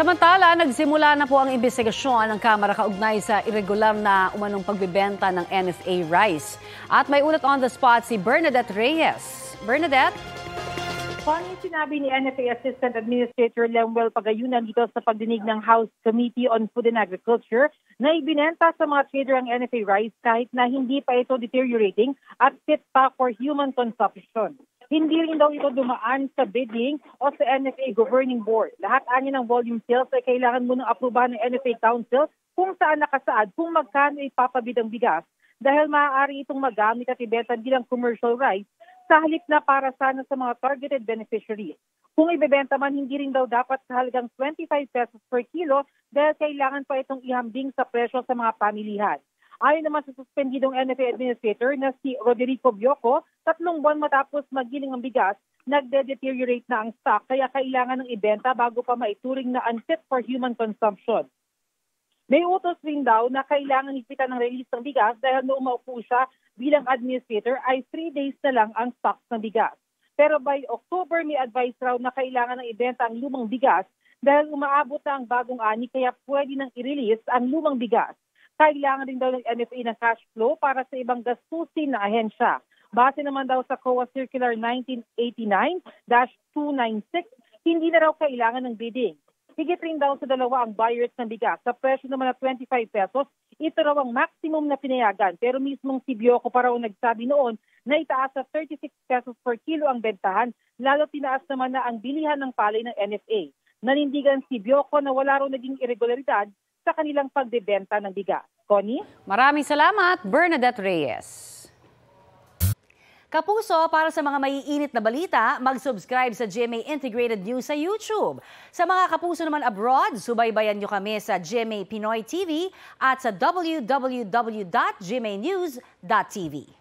Samantala, nagsimula na po ang investigasyon ng Kamara kaugnay sa irregular na umanong pagbebenta ng NFA rice. At may ulat on the spot si Bernadette Reyes. Bernadette? Connie, sinabi ni NFA Assistant Administrator Lemuel Pagayunan dito sa pagdinig ng House Committee on Food and Agriculture na ibinenta sa mga trader ang NFA rice kahit na hindi pa ito deteriorating at fit pa for human consumption. Hindi rin daw ito dumaan sa bidding o sa NFA Governing Board. Lahat ani ng volume sales ay kailangan munang aprobahan ng NFA Council kung saan nakasaad kung magkano ipapabid ang bigas dahil maaari itong magamit at ibenta bilang commercial rice sa halip na para sana sa mga targeted beneficiaries. Kung ibebenta man, hindi rin daw dapat sa halagang 25 pesos per kilo dahil kailangan pa itong ihambing sa presyo sa mga pamilihan. Ayon naman sa suspendidong NFA Administrator na si Roderico Bioco, 3 buwan matapos magiling ang bigas, nagde-deteriorate na ang stock kaya kailangan ng ibenta bago pa maituring na unfit for human consumption. May utos rin daw na kailangan higpitan ng release ng bigas dahil noong maupo siya bilang administrator ay 3 days na lang ang stocks ng bigas. Pero by October may advice raw na kailangan ng ibenta ang lumang bigas dahil umaabot na ang bagong ani kaya pwede nang i-release ang lumang bigas. Kailangan din daw ng NFA ng cash flow para sa ibang gastusin na ahensya. Base naman daw sa COA Circular 1989-296, hindi na raw kailangan ng bidding. Higit rin daw sa dalawa ang buyers ng bigas. Sa presyo naman na 25 pesos, ito raw ang maximum na pinayagan. Pero mismong si Bioco pa raw nagsabi noon na itaas sa 36 pesos per kilo ang bentahan, lalo tinaas naman na ang bilihan ng palay ng NFA. Nanindigan si Bioco na wala raw naging irregularidad sa kanilang pagbebenta ng bigas. Connie? Maraming salamat, Bernadette Reyes. Kapuso, para sa mga maiinit na balita, mag-subscribe sa GMA Integrated News sa YouTube. Sa mga kapuso naman abroad, subaybayan nyo kami sa GMA Pinoy TV at sa www.gmanews.tv.